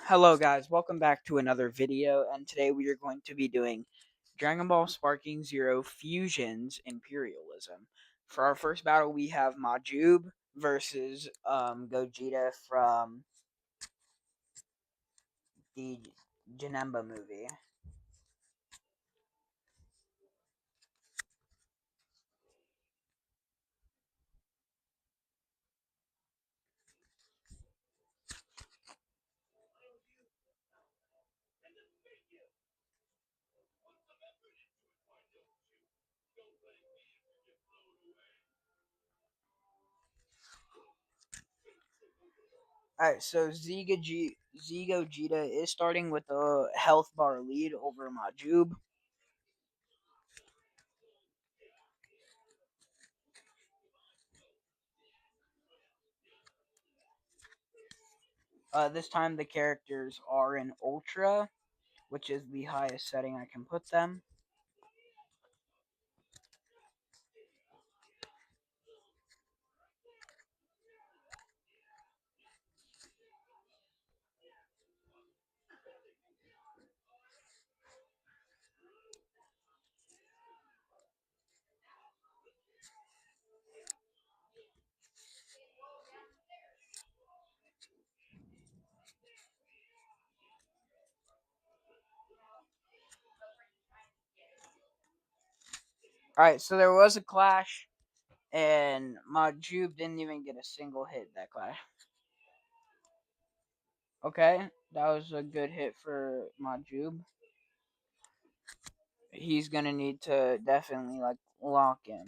Hello guys, welcome back to another video, and today we are going to be doing Dragon Ball Sparking Zero Fusion's Imperialism. For our first battle we have Majub versus Gogeta from the Janemba movie. Alright, so Z Gogeta is starting with a health bar lead over Majub. This time the characters are in Ultra, which is the highest setting I can put them. Alright, so there was a clash, and Majub didn't even get a single hit that clash. Okay, that was a good hit for Majub. He's gonna need to definitely lock in.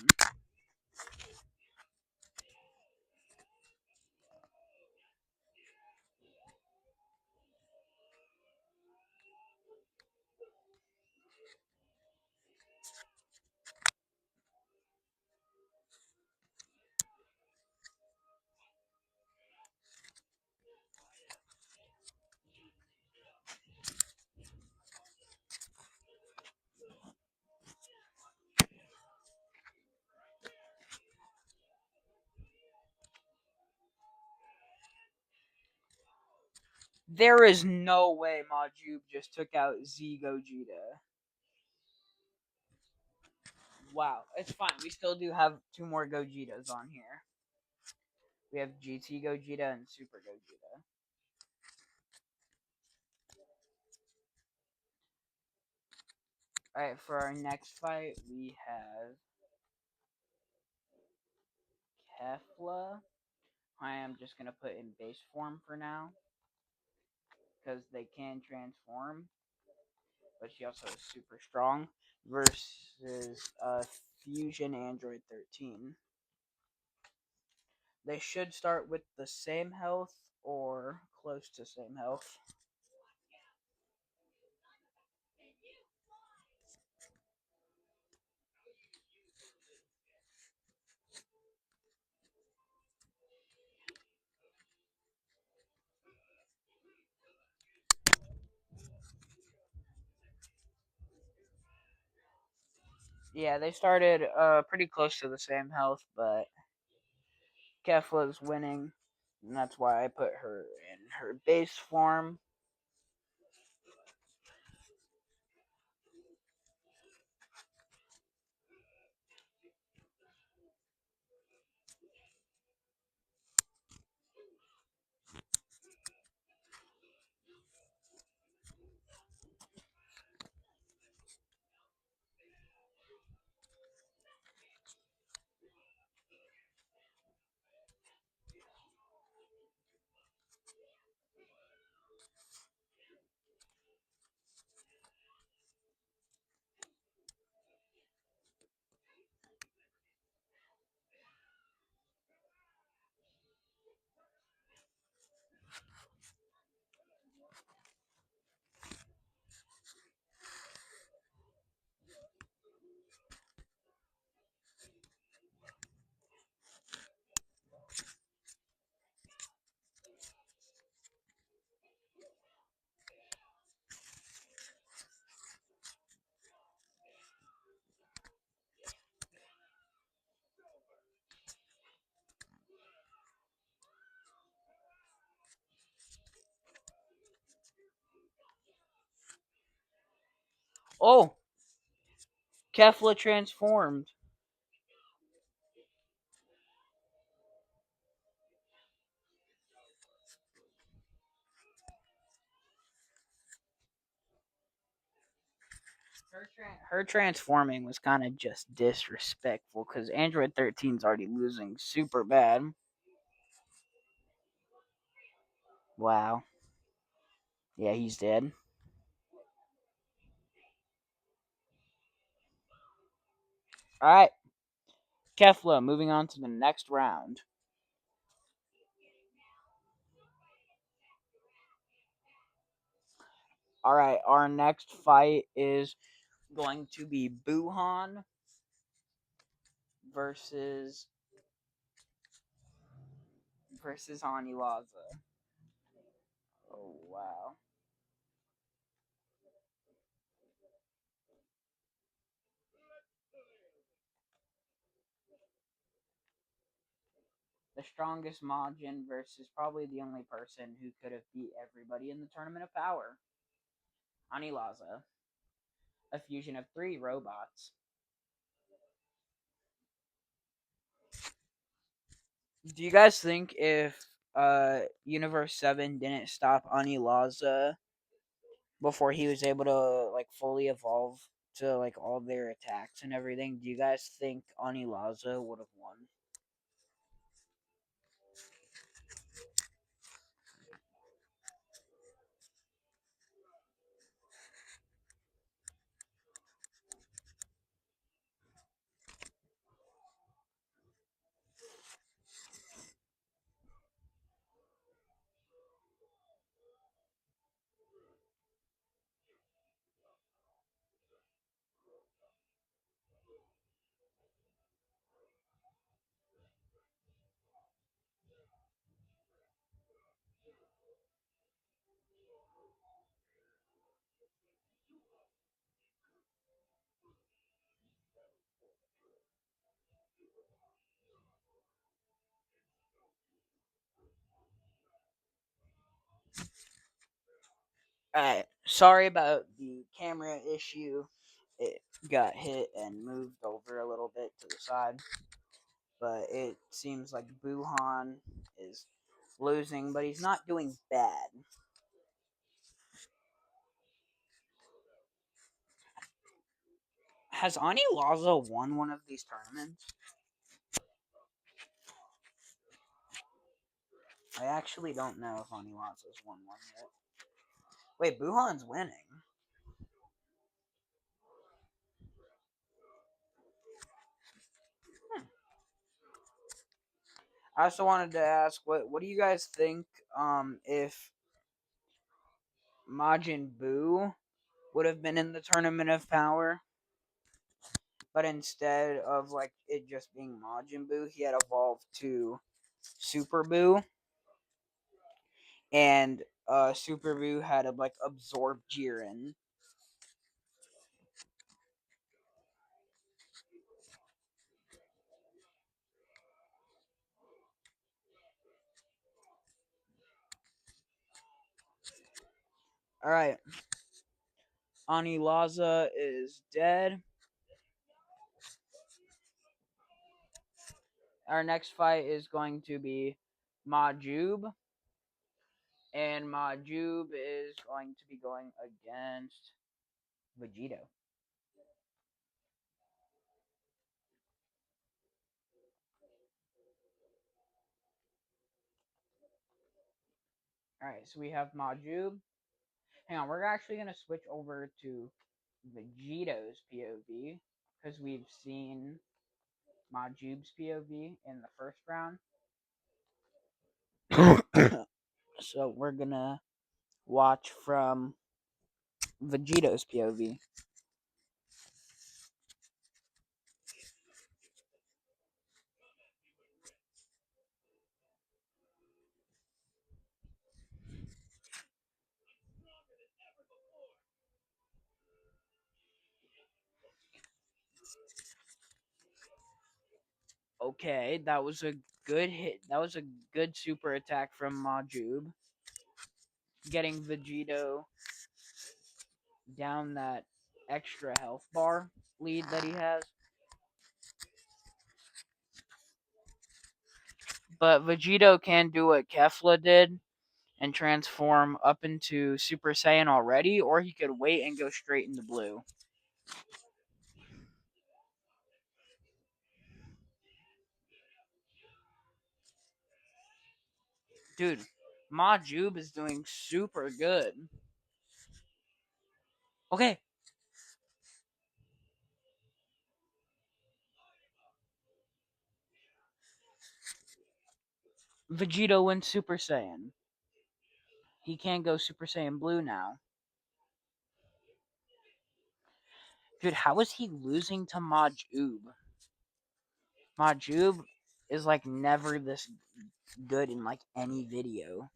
There is no way Majub just took out Z Gogeta. Wow, it's fine. We still do have two more Gogetas on here. We have GT Gogeta and Super Gogeta. Alright, for our next fight, we have Kefla. I am just gonna put in base form for now, because they can transform, but she also is super strong, versus Fusion Android 13. They should start with the same health or close to same health. Yeah, they started pretty close to the same health, but Kefla's winning, and that's why I put her in her base form. Oh, Kefla transformed. Her transforming was kind of just disrespectful because Android 13's already losing super bad. Wow. Yeah, he's dead. Alright, Kefla, moving on to the next round. Alright, our next fight is going to be Buhan versus Anilaza. Oh wow. The strongest Majin versus probably the only person who could have beat everybody in the Tournament of Power. Anilaza. A fusion of 3 robots. Do you guys think if Universe 7 didn't stop Anilaza before he was able to like fully evolve to like all their attacks and everything, do you guys think Anilaza would have won? Alright, sorry about the camera issue. It got hit and moved over a little bit to the side. But it seems like Buhan is losing, but he's not doing bad. Has Ani Laza won one of these tournaments? I actually don't know if Ani Laza's won one yet. Wait, Buhan's winning. Hmm. I also wanted to ask, what do you guys think if Majin Buu would have been in the Tournament of Power, but instead of like it just being Majin Buu, he had evolved to Super Buu, and Super Buu had to like absorb Jiren. All right, Ani Laza is dead. Our next fight is going to be Majub, and Majub is going to be going against Vegito. All right, so we have Majub. Hang on, we're actually gonna switch over to Vegito's POV because we've seen Majub's POV in the first round. So we're gonna watch from Vegito's POV. Okay, that was a good hit. That was a good super attack from Majub, getting Vegito down that extra health bar lead that he has. But Vegito can do what Kefla did and transform up into Super Saiyan already, or he could wait and go straight into blue. Dude, Majub is doing super good. Okay. Vegito went Super Saiyan. He can't go Super Saiyan blue now. Dude, how is he losing to Majub? Majub is like never this good in like any video.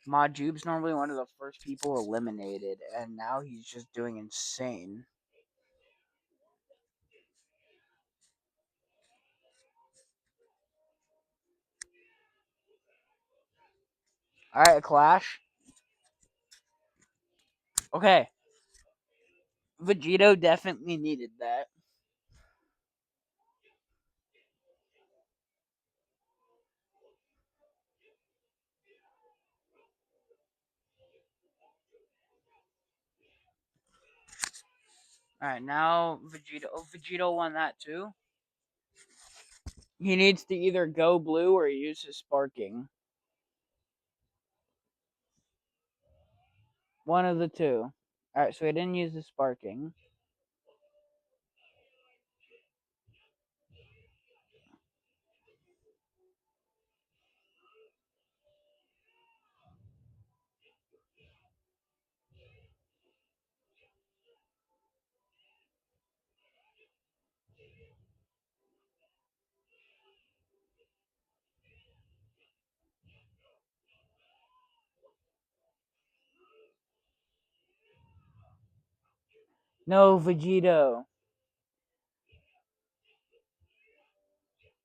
Majub's normally one of the first people eliminated, and now he's just doing insane. Alright, Clash. Okay. Vegito definitely needed that. Alright, now Vegito. Oh, Vegito won that too. He needs to either go blue or use his sparking. One of the two. Alright, so he didn't use the sparking. No, Vegito.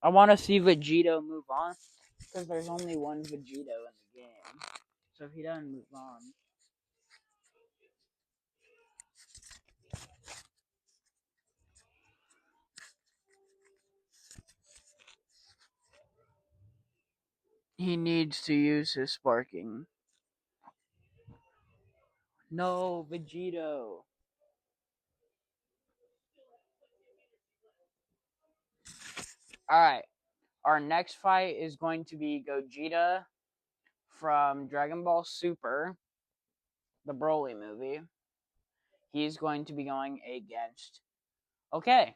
I want to see Vegito move on because there's only one Vegito in the game. So if he doesn't move on, he needs to use his sparking. No, Vegito. Alright, our next fight is going to be Gogeta from Dragon Ball Super, the Broly movie. He's going to be going against, okay,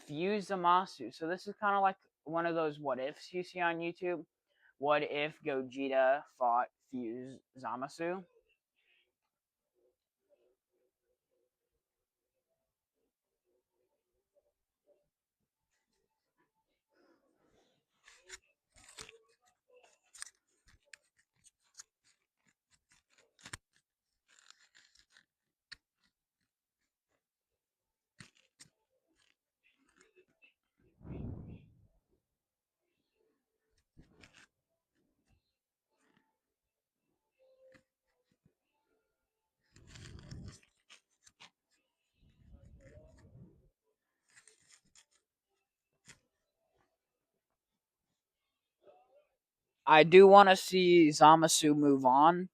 Fuse Zamasu. So this is kind of like one of those what ifs you see on YouTube. What if Gogeta fought Fuse Zamasu? I do want to see Zamasu move on.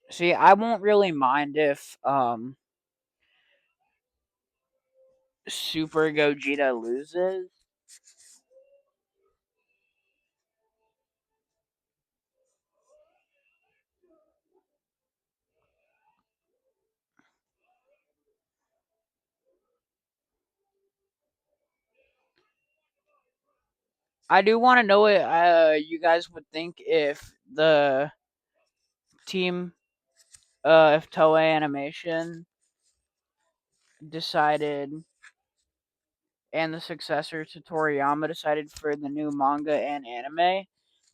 See, I won't really mind if Super Gogeta loses. I do want to know what you guys would think if the team, if Toei Animation decided, and the successor to Toriyama decided for the new manga and anime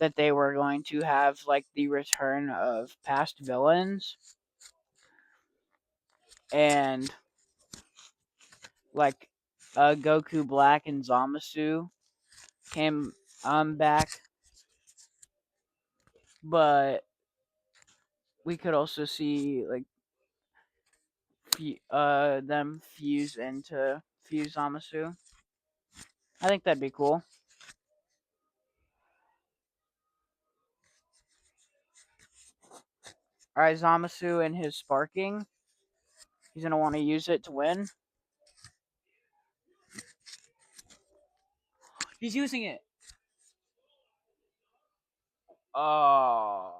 that they were going to have like the return of past villains, and like Goku Black and Zamasu came back, but we could also see like them fuse Zamasu. I think that'd be cool. Alright, Zamasu and his sparking. He's gonna want to use it to win. He's using it. Oh,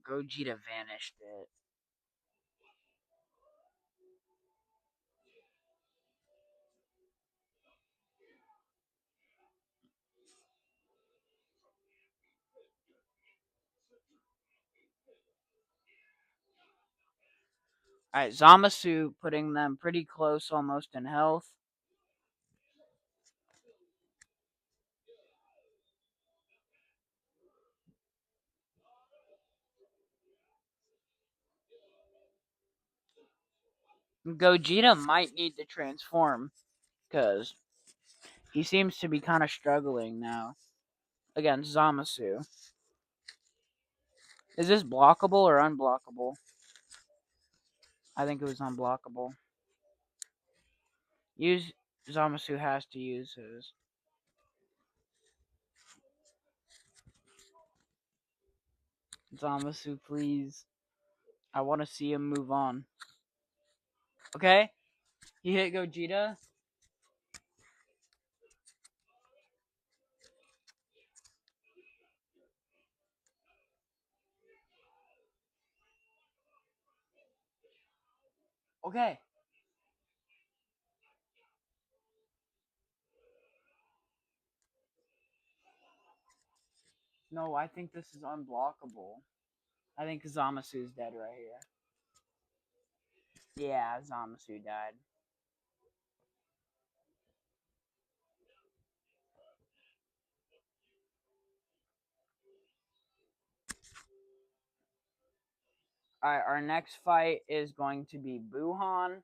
Gogeta vanished it. Alright, Zamasu putting them pretty close almost in health. Gogeta might need to transform because he seems to be kind of struggling now against Zamasu. Is this blockable or unblockable? I think it was unblockable. Zamasu has to use his. Zamasu, please. I want to see him move on. Okay, he hit Gogeta. Okay. No, I think this is unblockable. I think Zamasu's dead right here. Yeah, Zamasu died. Alright, our next fight is going to be Buhan.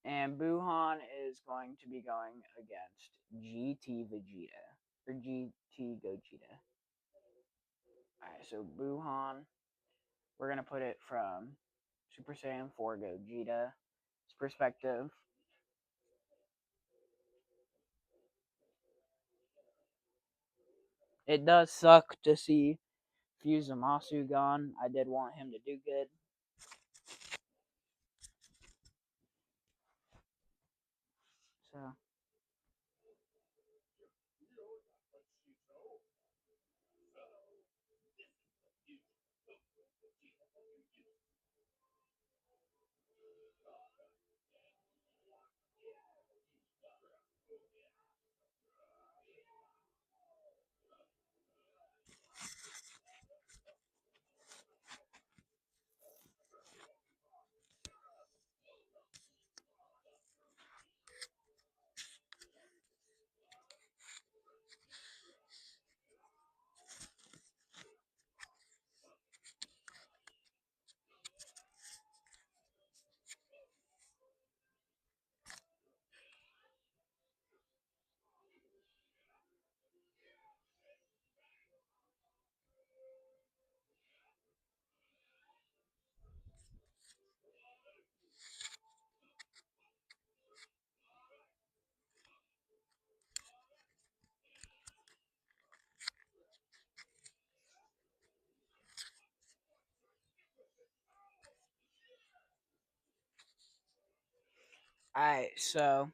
And Buhan is going to be going against GT Vegeta. Or GT Gogeta. Alright, so Buhan. We're going to put it from Super Saiyan 4 Gogeta's perspective. It does suck to see Fusamasu gone. I did want him to do good. So alright, so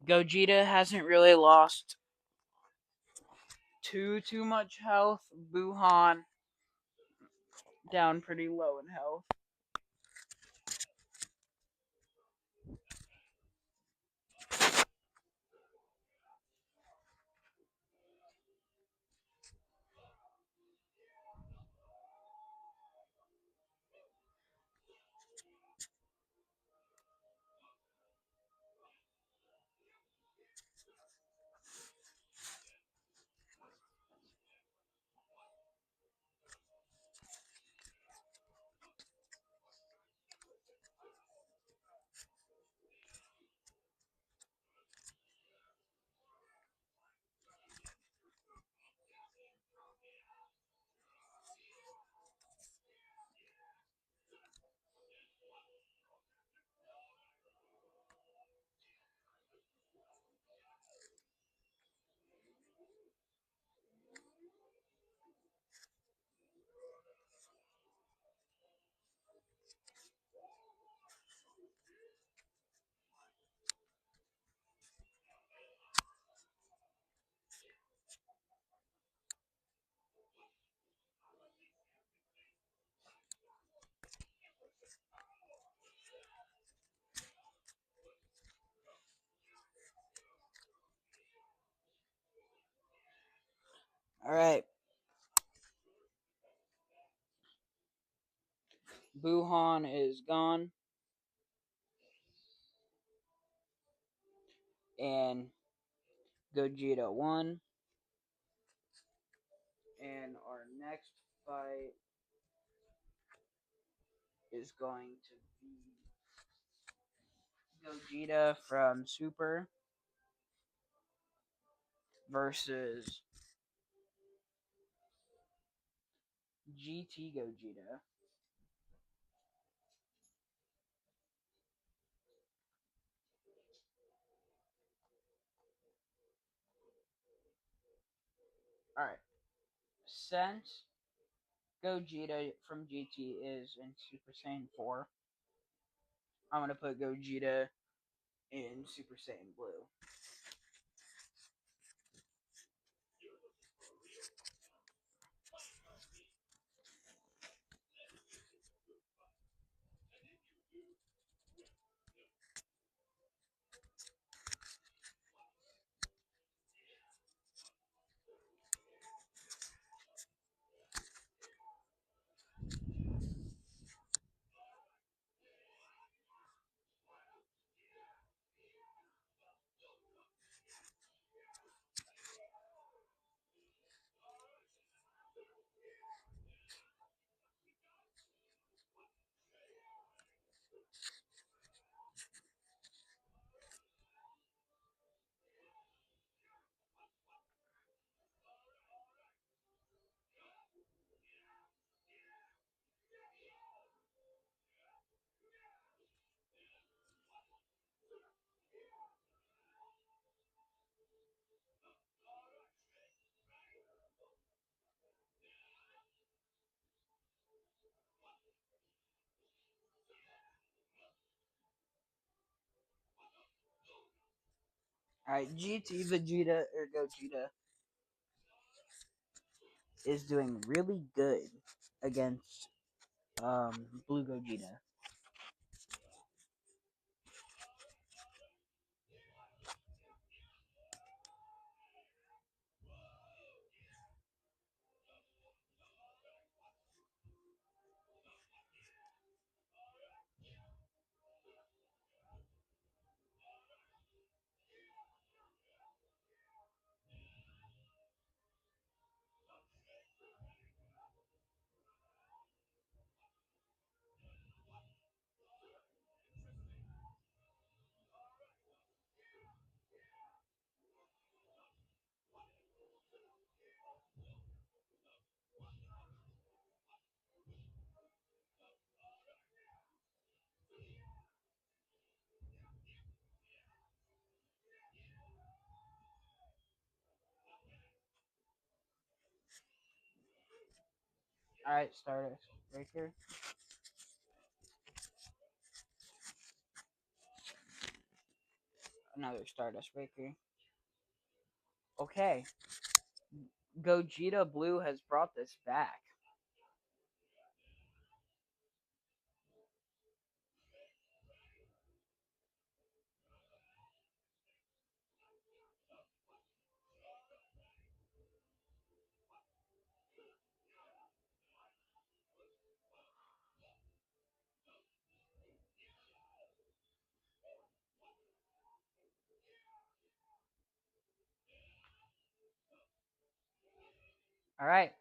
Gogeta hasn't really lost too much health. Buhan down pretty low in health. Alright. Buhan is gone. And Gogeta won. And our next fight is going to be Gogeta from Super versus GT Gogeta. Alright. Since Gogeta from GT is in Super Saiyan 4, I'm going to put Gogeta in Super Saiyan Blue. Alright, GT Vegeta or Gogeta is doing really good against Blue Gogeta. Alright, Stardust Breaker. Another Stardust Breaker. Okay. Gogeta Blue has brought this back. Alright.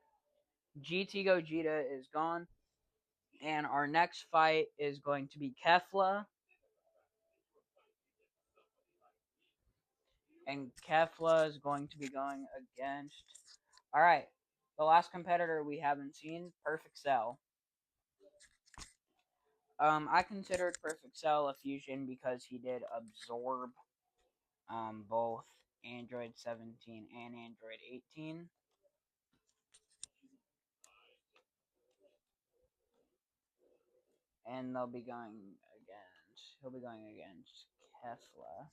GT Gogeta is gone. And our next fight is going to be Kefla. And Kefla is going to be going against... Alright. The last competitor we haven't seen, Perfect Cell. I considered Perfect Cell a fusion because he did absorb both Android 17 and Android 18. And he'll be going against Kefla.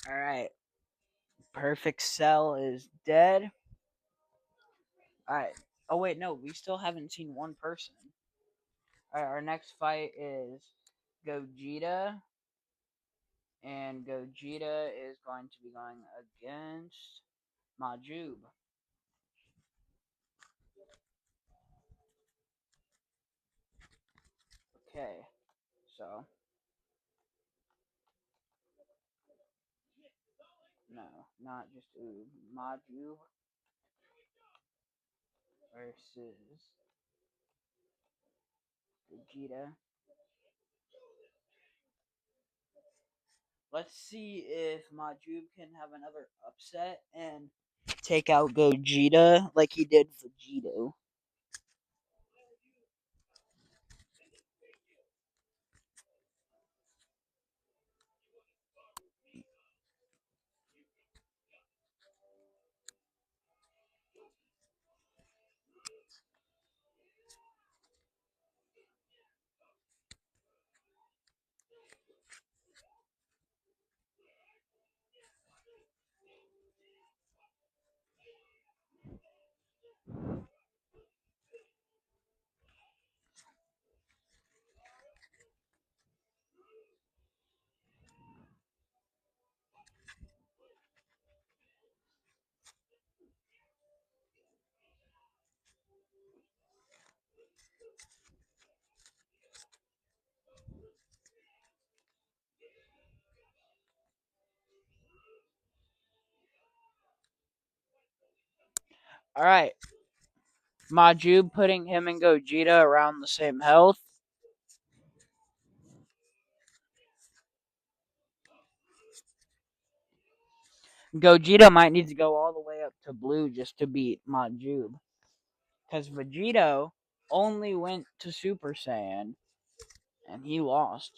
Alright. Perfect Cell is dead. Alright. Oh, wait, no. We still haven't seen one person. Alright, our next fight is Gogeta. And Gogeta is going to be going against Majub. Okay. So. No, not just Oob. Majub versus Vegeta. Let's see if Majub can have another upset and take out Gogeta like he did Vegito. Alright. Majub putting him and Gogeta around the same health. Gogeta might need to go all the way up to blue just to beat Majub. Because Vegito only went to Super Saiyan and he lost.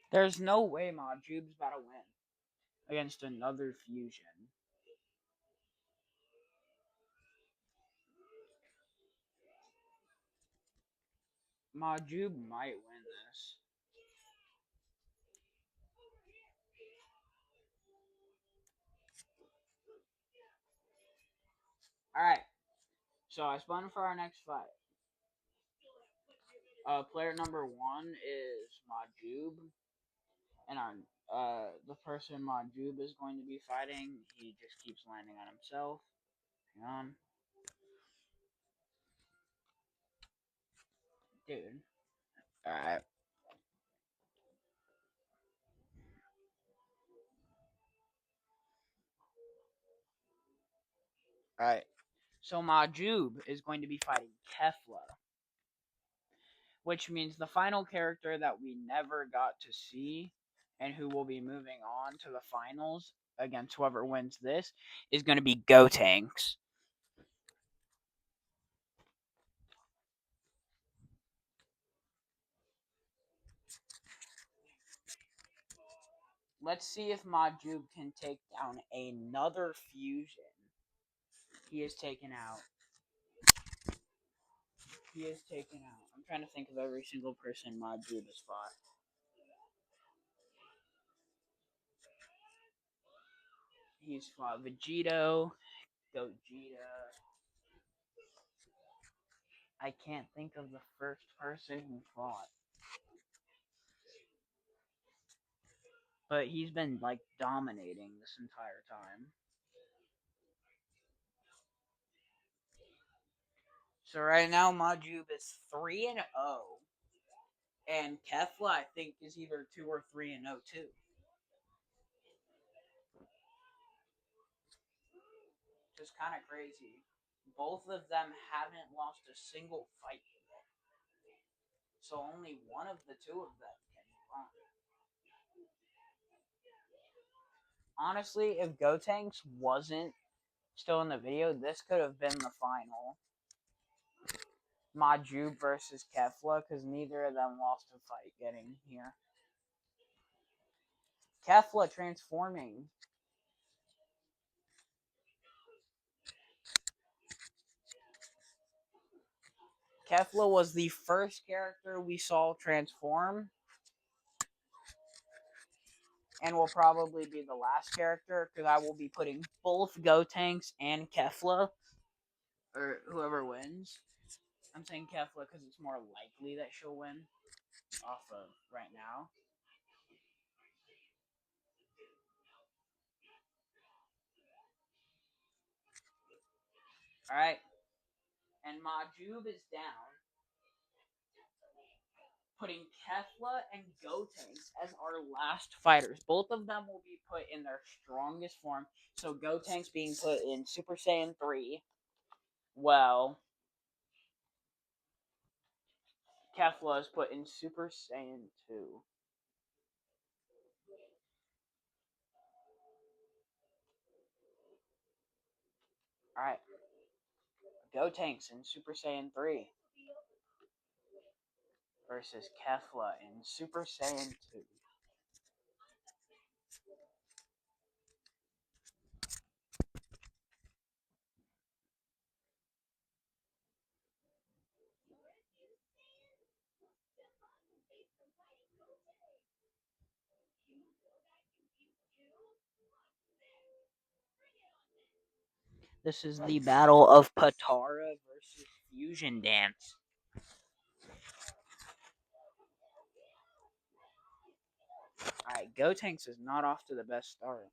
There's no way Majub's about to win against another fusion. Majub might win this. Alright, so I spun for our next fight. Player number 1 is Majub, and our the person Majub is going to be fighting, he just keeps landing on himself. Hang on. Dude. Alright. Alright. So Majub is going to be fighting Kefla, which means the final character that we never got to see and who will be moving on to the finals against whoever wins this is going to be Gotenks. Let's see if Majub can take down another fusion. He has taken out. he is taken out. I'm trying to think of every single person Majub has fought. He's fought Vegito, Gogeta. I can't think of the first person he fought. But he's been, like, dominating this entire time. So right now, Majub is 3-0. And Kefla, I think, is either 2 or 3-0 too. Just kind of crazy. Both of them haven't lost a single fight yet. So only one of the two of them can move on. Honestly, if Gotenks wasn't still in the video, this could have been the final. Majub versus Kefla, because neither of them lost a fight getting here. Kefla transforming. Kefla was the first character we saw transform, and will probably be the last character, because I will be putting both Gotenks and Kefla, or whoever wins. I'm saying Kefla because it's more likely that she'll win off of right now. Alright. And Majub is down, putting Kefla and Gotenks as our last fighters. Both of them will be put in their strongest form. So Gotenks being put in Super Saiyan 3. Well, Kefla is put in Super Saiyan 2. Alright. Gotenks in Super Saiyan 3 versus Kefla in Super Saiyan 2. This is the battle of Patara versus Fusion Dance. Alright, Gotenks is not off to the best start.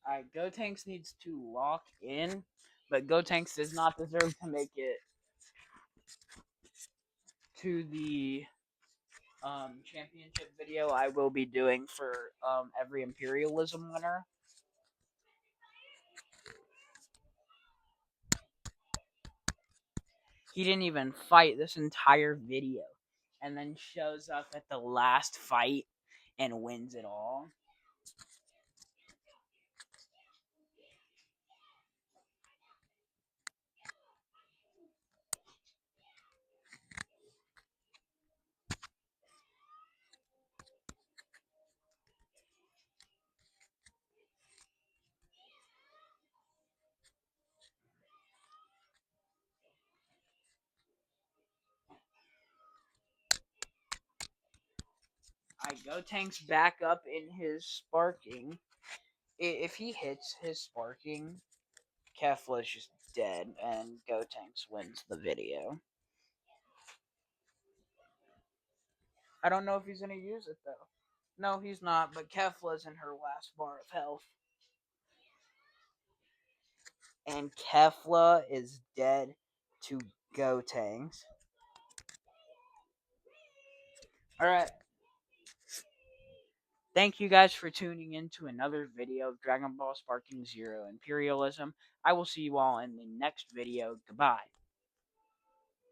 Alright, Gotenks needs to lock in, but Gotenks does not deserve to make it to the championship video I will be doing for every imperialism winner. He didn't even fight this entire video, and then shows up at the last fight and wins it all. Gotenks back up in his sparking. If he hits his sparking, Kefla's just dead, and Gotenks wins the video. I don't know if he's gonna use it though. No, he's not, but Kefla's in her last bar of health. And Kefla is dead to Gotenks. Alright. Thank you guys for tuning in to another video of Dragon Ball Sparking Zero Imperialism. I will see you all in the next video. Goodbye.